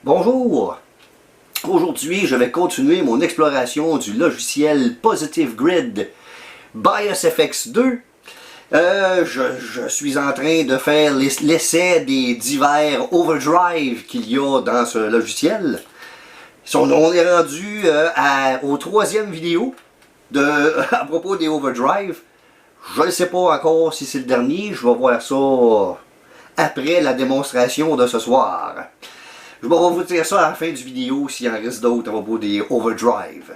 Bonjour! Aujourd'hui, je vais continuer mon exploration du logiciel Positive Grid BIOS FX2. Je suis en train de faire l'essai des divers overdrive qu'il y a dans ce logiciel. On est rendu au troisième vidéo à propos des overdrive. Je ne sais pas encore si c'est le dernier, je vais voir ça après la démonstration de ce soir. Je vais vous dire ça à la fin du vidéo s'il y en reste d'autres à propos des overdrive.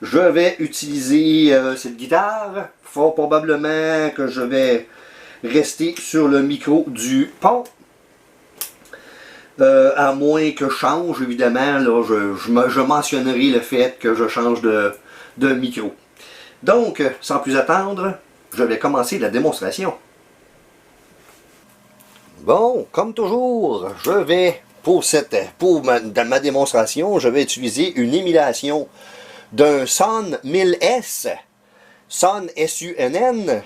Je vais utiliser cette guitare. Fort probablement que je vais rester sur le micro du pont. À moins que je change, évidemment, là, je mentionnerai le fait que je change de micro. Donc, sans plus attendre, je vais commencer la démonstration. Bon, comme toujours, je vais, pour ma démonstration, je vais utiliser une émulation d'un Sunn 1000S, Sunn S-U-N-N.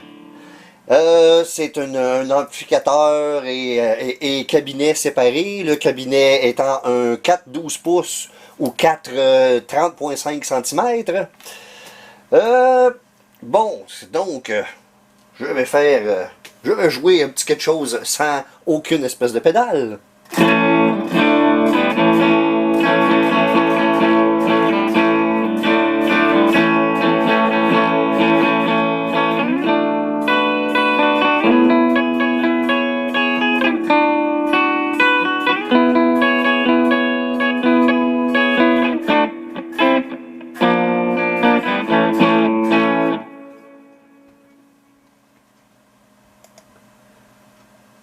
C'est un amplificateur et cabinet séparé, le cabinet étant un 4-12 pouces ou 4 30.5 cm. Bon, donc, je vais jouer un petit quelque chose sans aucune espèce de pédale.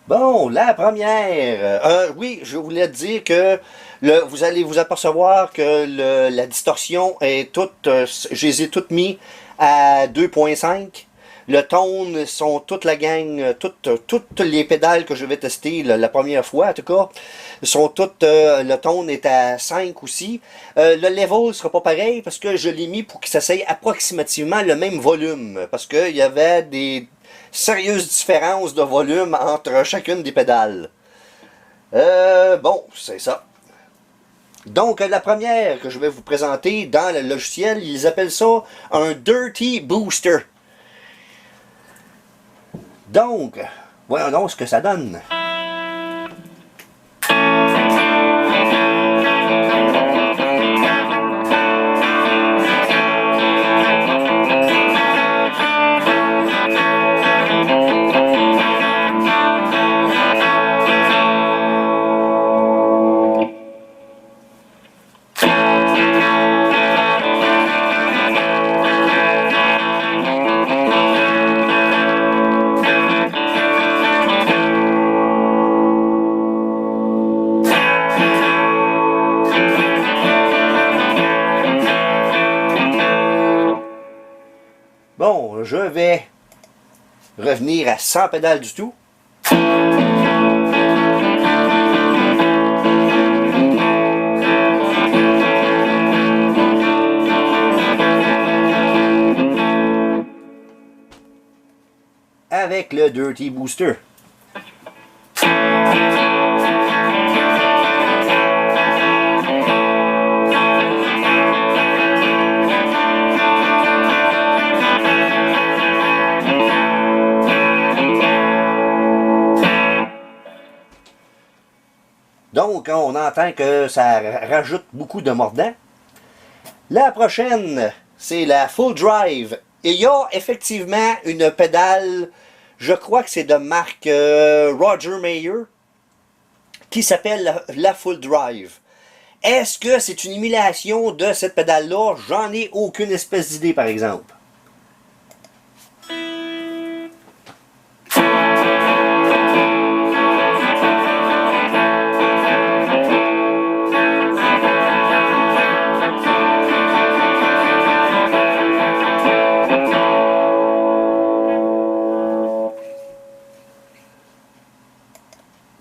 Bon, la première. Oui, je voulais dire que vous allez vous apercevoir que la distorsion est toute. Je les ai toutes mis à 2.5. Le tone sont toute la gang, toutes les pédales que je vais tester la première fois en tout cas, sont toutes, le tone est à 5 aussi. Le level sera pas pareil parce que je l'ai mis pour que ça soit approximativement le même volume. Parce qu'il y avait des sérieuse différence de volume entre chacune des pédales. Bon, c'est ça. Donc, la première que je vais vous présenter dans le logiciel, ils appellent ça un Dirty Booster. Donc, voyons donc ce que ça donne. Bon, je vais revenir à 100 pédales du tout. Avec le Dirty Booster. Donc, on entend que ça rajoute beaucoup de mordant. La prochaine, c'est la Full Drive. Et il y a effectivement une pédale, je crois que c'est de marque Roger Mayer, qui s'appelle la Full Drive. Est-ce que c'est une émulation de cette pédale-là? J'en ai aucune espèce d'idée, par exemple.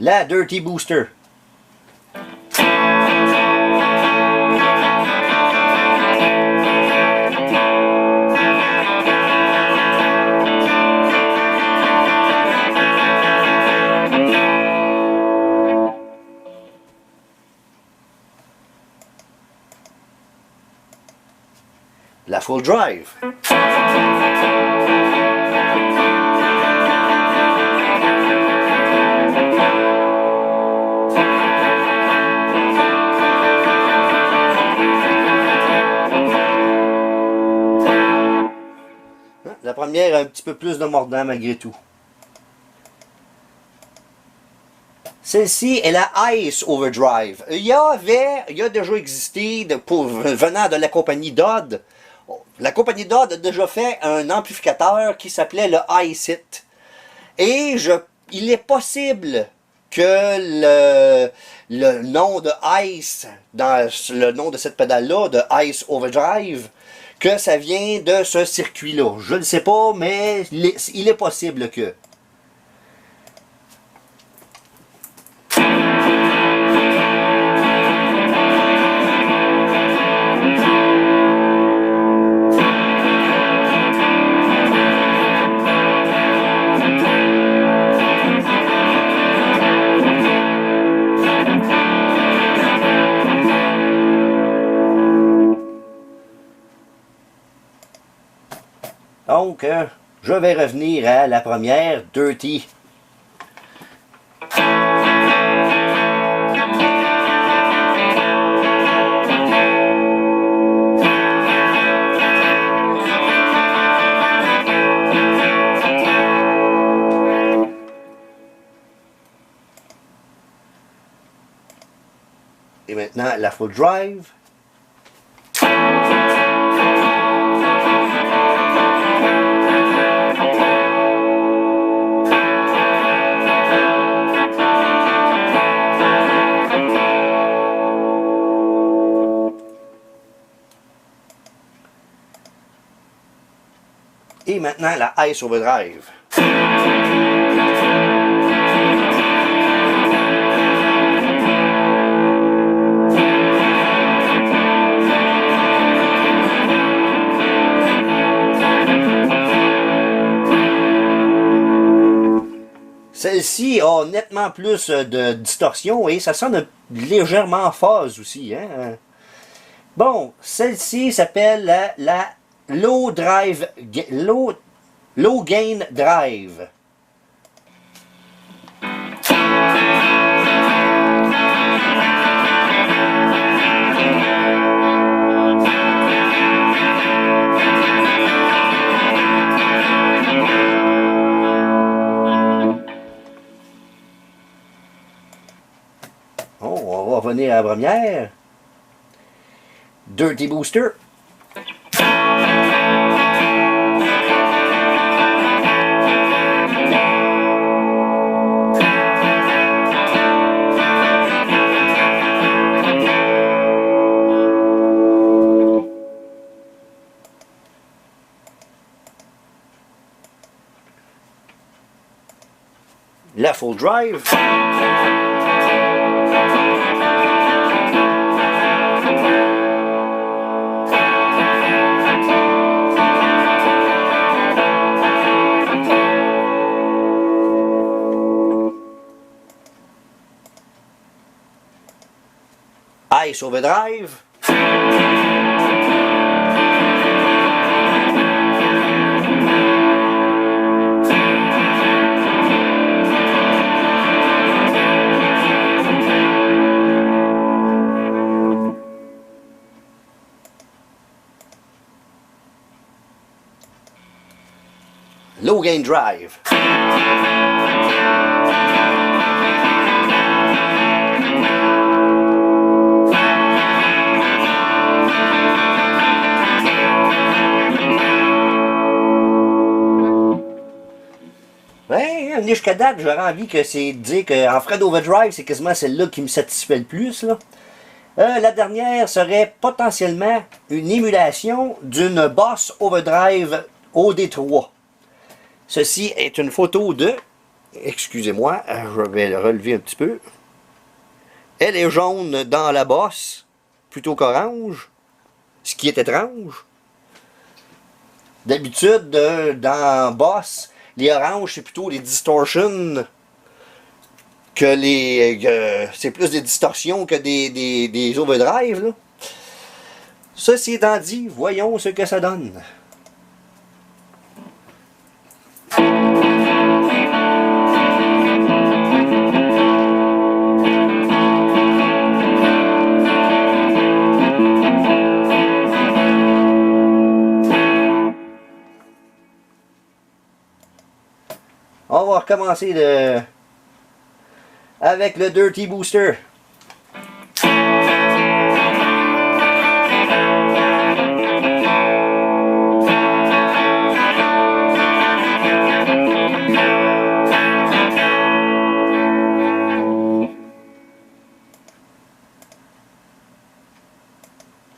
La Dirty Booster. la full drive. La première a un petit peu plus de mordant malgré tout. Celle-ci est la Ice Overdrive. Il y a déjà existé, venant de la compagnie Dodd. La compagnie Dodd a déjà fait un amplificateur qui s'appelait le Ice-It. Et il est possible que le nom de Ice, dans le nom de cette pédale-là, de Ice Overdrive, que ça vient de ce circuit-là. Je ne sais pas, mais il est possible que. Donc, je vais revenir à la première, Dirty. Et maintenant, la full drive. Et maintenant, la Ice Overdrive. Celle-ci a nettement plus de distorsion et ça sonne légèrement phase aussi. Hein? Bon, celle-ci s'appelle la Low Gain Drive. Oh, on va revenir à la première. Dirty Booster. La full drive. Ice Overdrive. Low Gain Drive. Ouais, jusqu'à date, j'aurais envie que c'est de dire qu'en Fred Overdrive, c'est quasiment celle-là qui me satisfait le plus. Là. La dernière serait potentiellement une émulation d'une Boss Overdrive OD3. Ceci est une photo de... Excusez-moi, je vais le relever un petit peu. Elle est jaune dans la bosse, plutôt qu'orange, ce qui est étrange. D'habitude, dans boss, les oranges, c'est plutôt les distortions que c'est plus des distorsions que des overdrives. Là. Ceci étant dit, voyons ce que ça donne. On va recommencer avec le Dirty Booster.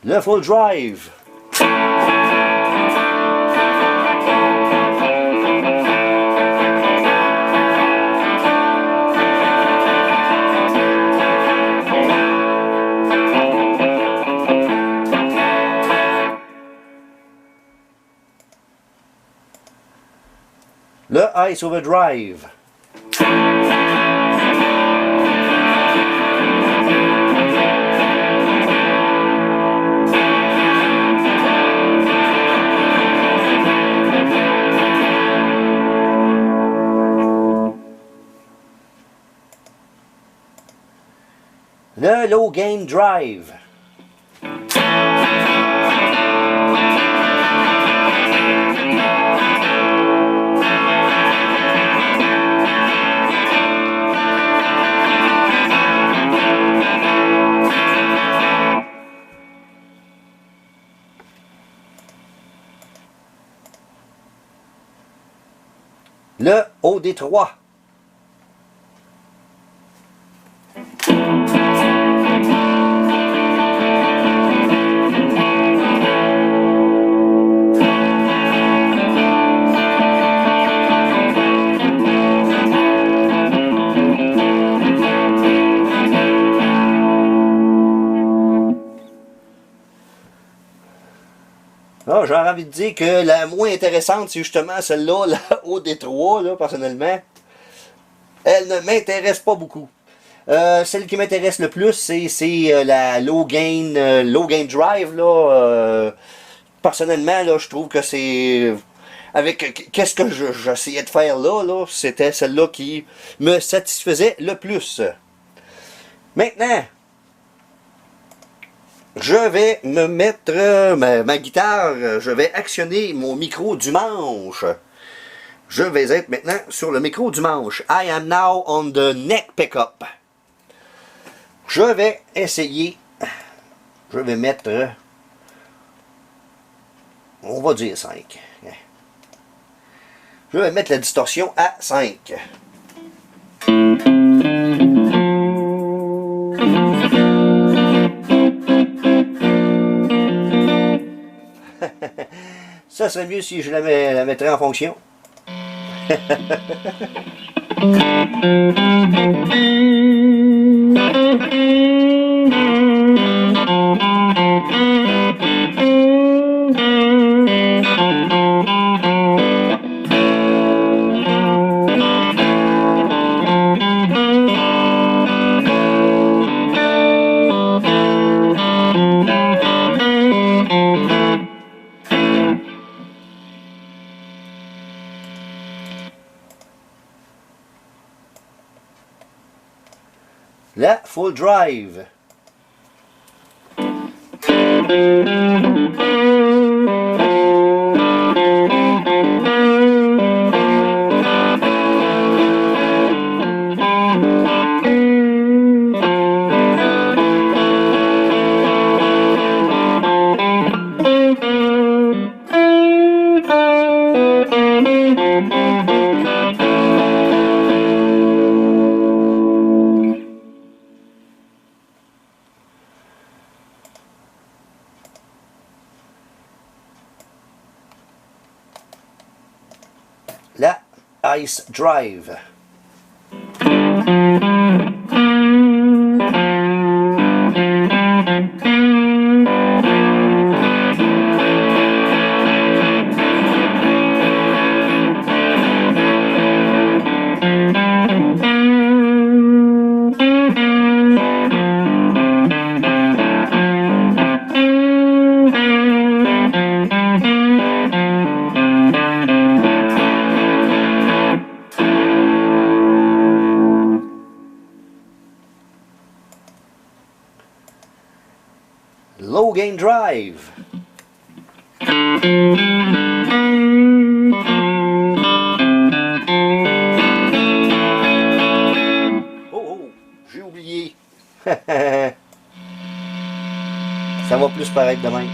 Le Full Drive. Le Ice Overdrive. Le Low Gain Drive. Le OD3. Ah, j'aurais envie de dire que la moins intéressante, c'est justement celle-là, la OD3, là, personnellement. Elle ne m'intéresse pas beaucoup. Celle qui m'intéresse le plus, c'est la Low Gain Drive. Là. Personnellement, là, je trouve que c'est... Avec qu'est-ce que j'essayais de faire là c'était celle-là qui me satisfaisait le plus. Maintenant, je vais me mettre ma guitare, je vais actionner mon micro du manche. Je vais être maintenant sur le micro du manche. I am now on the neck pickup. Je vais essayer, je vais mettre, on va dire 5. Je vais mettre la distorsion à 5. Ça serait mieux si je la mettrais en fonction. La Full Drive. La Ice Drive. Low Gain Drive. Oh, j'ai oublié. Ça va plus paraître de même.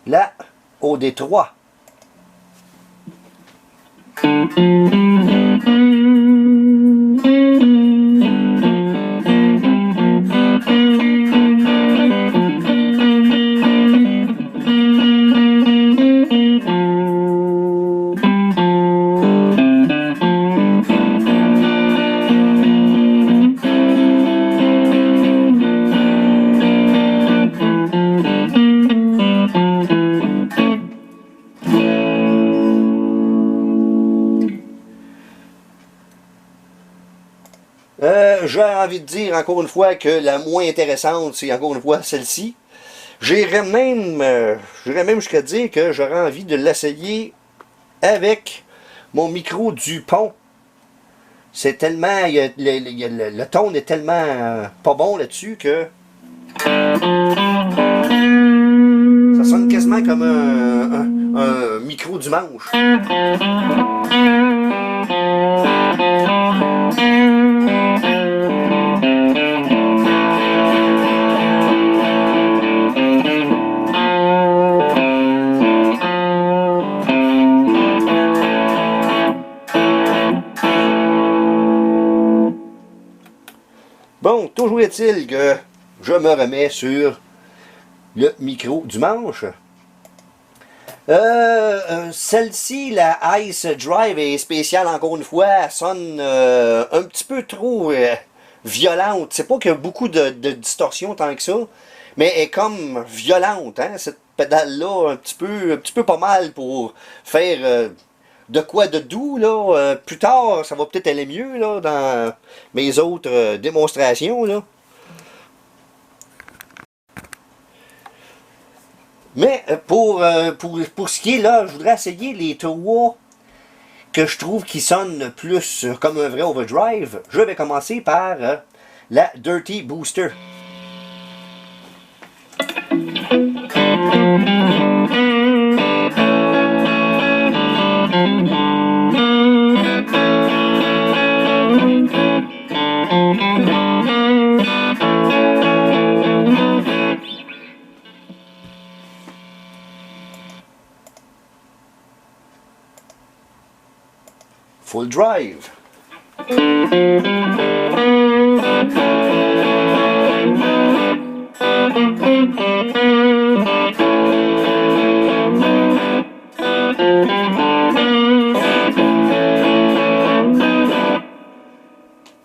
Là, au Détroit. J'ai envie de dire encore une fois que la moins intéressante, c'est encore une fois celle-ci. J'irais même jusqu'à dire que j'aurais envie de l'essayer avec mon micro du pont. C'est tellement, le ton est tellement pas bon là-dessus que ça sonne quasiment comme un micro du manche. Bon, toujours est-il que je me remets sur le micro du manche. Celle-ci, la Ice Drive, est spéciale encore une fois. Elle sonne un petit peu trop violente. C'est pas qu'il y a beaucoup de distorsion tant que ça, mais elle est comme violente. Hein? Cette pédale-là, un petit peu pas mal pour faire de quoi de doux. Là. Plus tard, ça va peut-être aller mieux là, dans mes autres démonstrations. Là. Mais pour ce qui est là, je voudrais essayer les trois que je trouve qui sonnent plus comme un vrai overdrive. Je vais commencer par la Dirty Booster. Full Drive.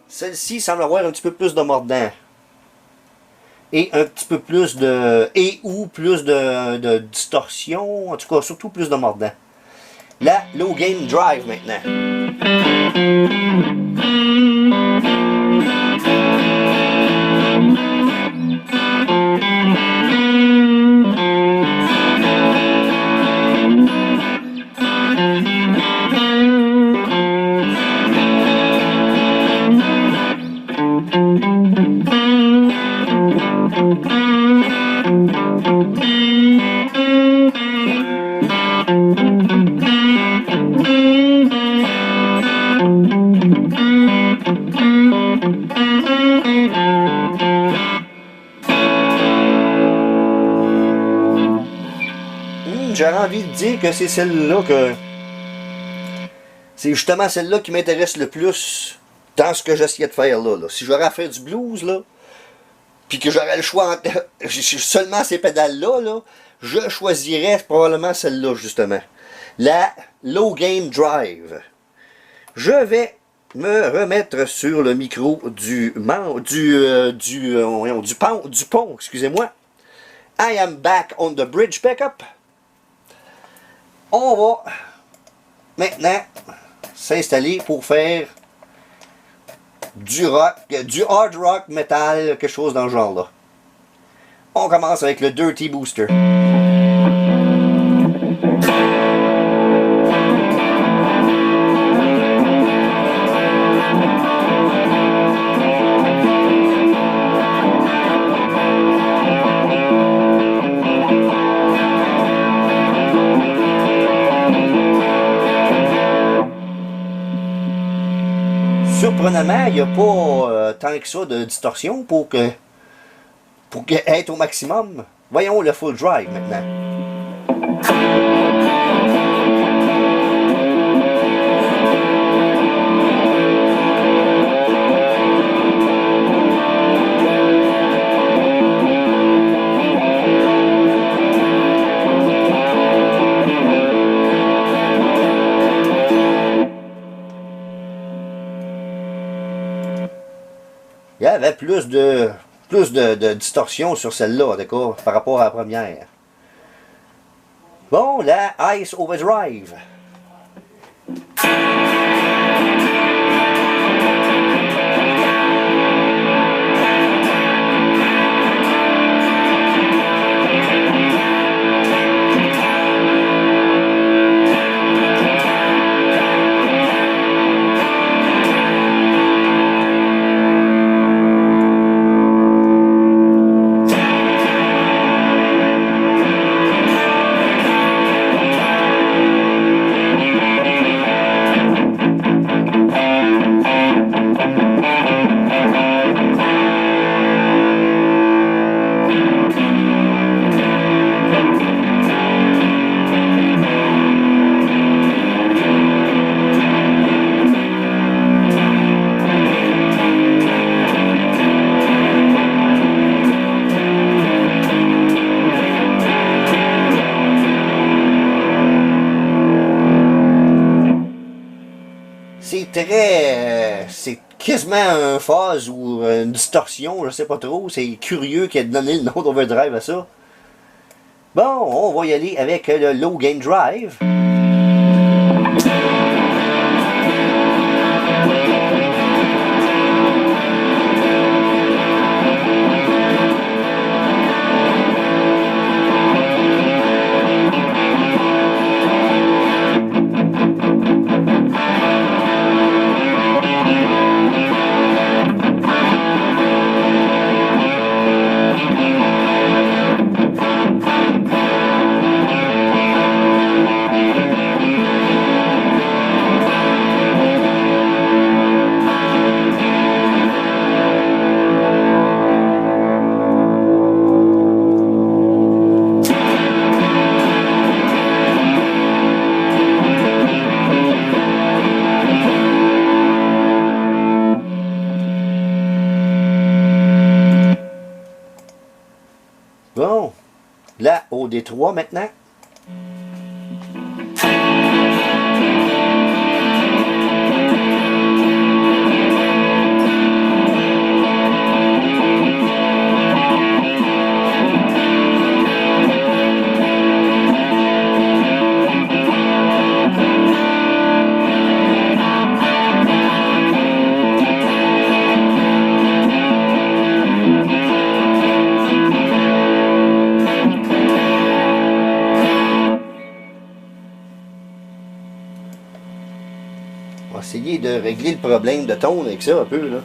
Celle-ci semble avoir un petit peu plus de mordant. Et un petit peu plus de... plus de distorsion. En tout cas, surtout plus de mordant. La Low Gain Drive maintenant. J'aurais envie de dire que c'est celle-là que... C'est justement celle-là qui m'intéresse le plus dans ce que j'essayais de faire là. Si j'aurais à faire du blues, là, puis que j'aurais le choix entre seulement ces pédales-là, là, je choisirais probablement celle-là, justement. La Low Gain Drive. Je vais me remettre sur le micro du pont, excusez-moi. I am back on the bridge pickup. On va maintenant s'installer pour faire du rock, du hard rock metal, quelque chose dans le genre là. On commence avec le Dirty Booster. Surprenamment, il n'y a pas tant que ça de distorsion pour être au maximum. Voyons le full drive maintenant. Il y avait plus de distorsion sur celle-là, d'accord, par rapport à la première. Bon, la Ice Overdrive. C'est quasiment un phase ou une distorsion, je sais pas trop. C'est curieux qu'il ait donné le nom d'Overdrive à ça. Bon, on va y aller avec le Low Gain Drive. Bon, là, au D3 maintenant. On va essayer de régler le problème de tone avec ça un peu là.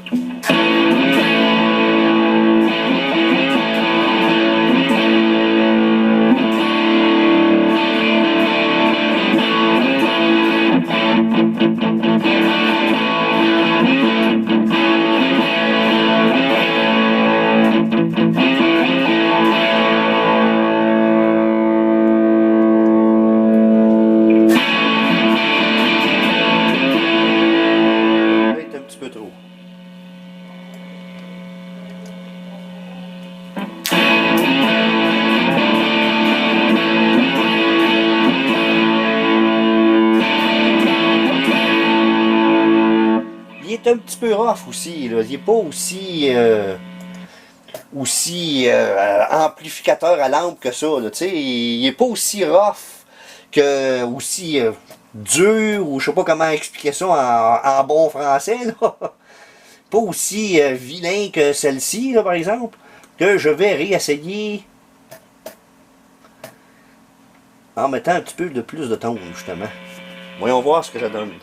un petit peu rough aussi. Là. Il n'est pas aussi amplificateur à lampe que ça. Là, il n'est pas aussi rough que aussi dur, ou je sais pas comment expliquer ça en bon français. Là. Pas aussi vilain que celle-ci, par exemple, que je vais réessayer en mettant un petit peu de plus de tone, justement. Voyons voir ce que ça donne.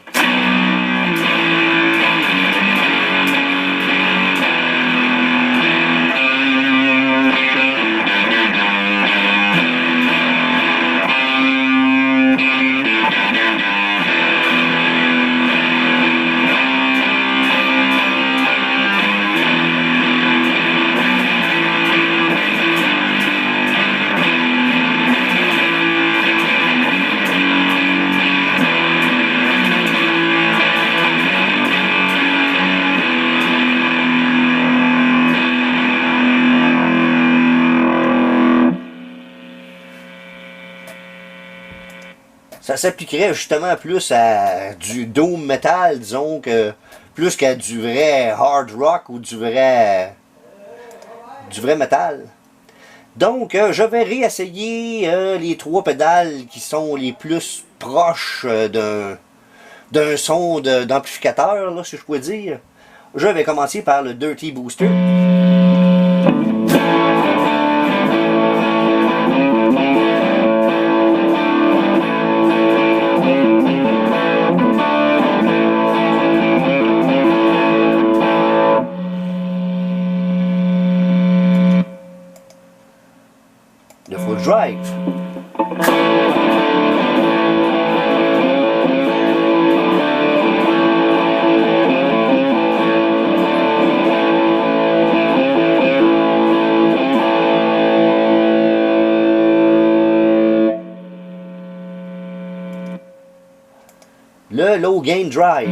Ça s'appliquerait justement plus à du doom metal, disons, que plus qu'à du vrai hard rock ou du vrai metal. Donc, je vais réessayer les 3 pédales qui sont les plus proches d'un son d'amplificateur, là, si je pourrais dire. Je vais commencer par le Dirty Booster. Le Full Drive. Le Low Gain Drive.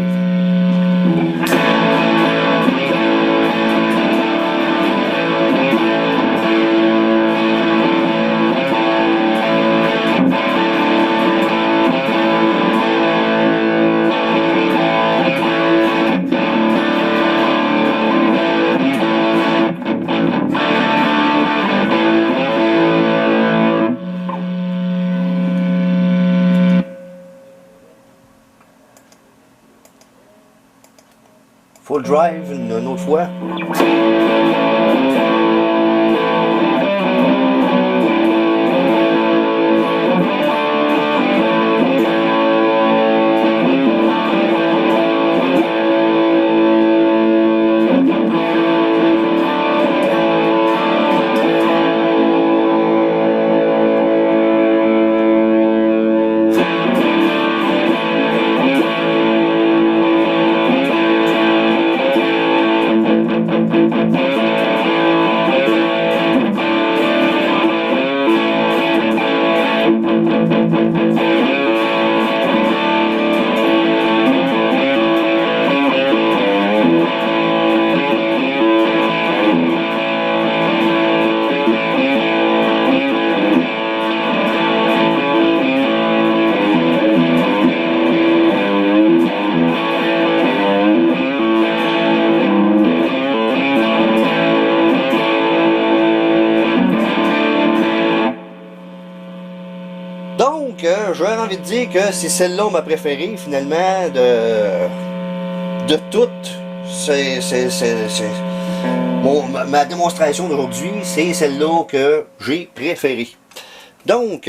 Full Drive, une autre fois. Donc, j'aurais envie de dire que c'est celle-là ma préférée, finalement, de toutes. Ma démonstration d'aujourd'hui, c'est celle-là que j'ai préférée. Donc,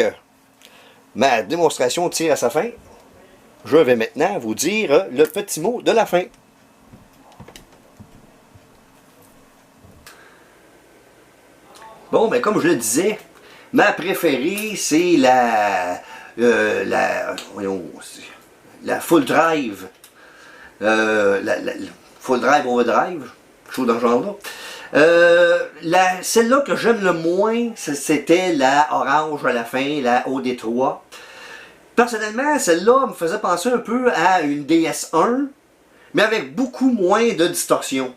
ma démonstration tire à sa fin. Je vais maintenant vous dire le petit mot de la fin. Bon, ben comme je le disais, ma préférée, c'est la Full Drive. La Full Drive Overdrive, chose dans ce genre-là. Celle-là que j'aime le moins, c'était la orange à la fin, la OD3. Personnellement, celle-là me faisait penser un peu à une DS1, mais avec beaucoup moins de distorsion.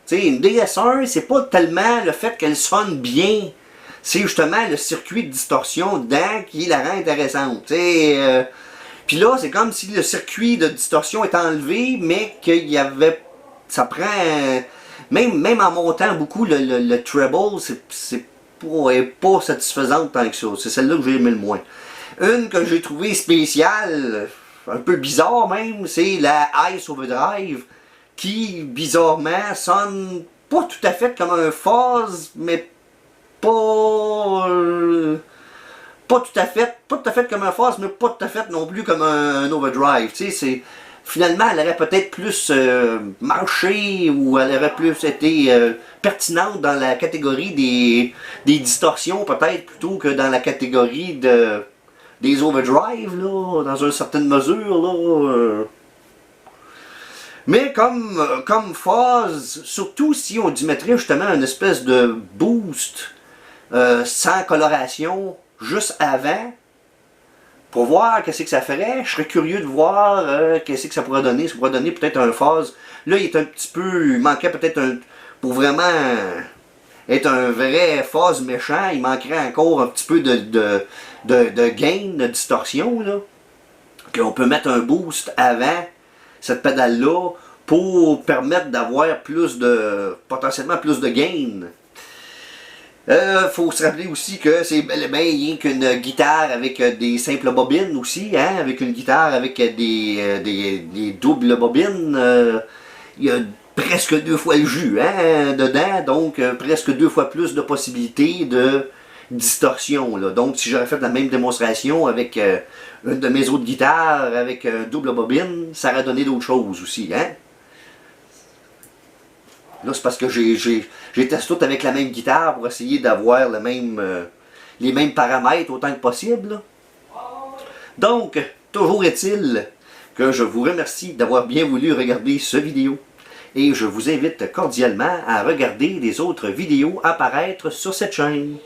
T'sais, une DS1, c'est pas tellement le fait qu'elle sonne bien, c'est justement le circuit de distorsion dedans qui la rend intéressante. Puis là, c'est comme si le circuit de distorsion est enlevé, mais qu'il y avait ça prend... Même en montant beaucoup, le treble, c'est pas satisfaisante tant que ça. C'est celle-là que j'ai aimé le moins. Une que j'ai trouvée spéciale, un peu bizarre même, c'est la Ice Overdrive, qui, bizarrement, sonne pas tout à fait comme un fuzz, mais pas... pas tout à fait comme un fuzz, mais pas tout à fait non plus comme un overdrive. Tu sais, c'est... Finalement, elle aurait peut-être plus marché ou elle aurait plus été pertinente dans la catégorie des distorsions, peut-être, plutôt que dans la catégorie des overdrive, là, dans une certaine mesure. Là, Mais comme fuzz, surtout si on y mettrait justement une espèce de boost sans coloration juste avant, pour voir qu'est-ce que ça ferait. Je serais curieux de voir qu'est-ce que ça pourrait donner. Ça pourrait donner peut-être un phase. Là, il est un petit peu... Il manquerait peut-être un... Pour vraiment être un vrai phase méchant, il manquerait encore un petit peu de gain, de distorsion, là. Qu'on peut mettre un boost avant cette pédale-là pour permettre d'avoir plus de... potentiellement plus de gain. Faut se rappeler aussi que c'est bel et bien rien qu'une guitare avec des simples bobines aussi, hein, avec une guitare avec des doubles bobines. Il y a presque 2 fois le jus hein, dedans, donc presque 2 fois plus de possibilités de distorsion. Là. Donc si j'aurais fait la même démonstration avec une de mes autres guitares avec double bobine, ça aurait donné d'autres choses aussi. Hein. Là, c'est parce que j'ai testé tout avec la même guitare pour essayer d'avoir les mêmes paramètres autant que possible. Là. Donc, toujours est-il que je vous remercie d'avoir bien voulu regarder ce vidéo. Et je vous invite cordialement à regarder les autres vidéos apparaître sur cette chaîne.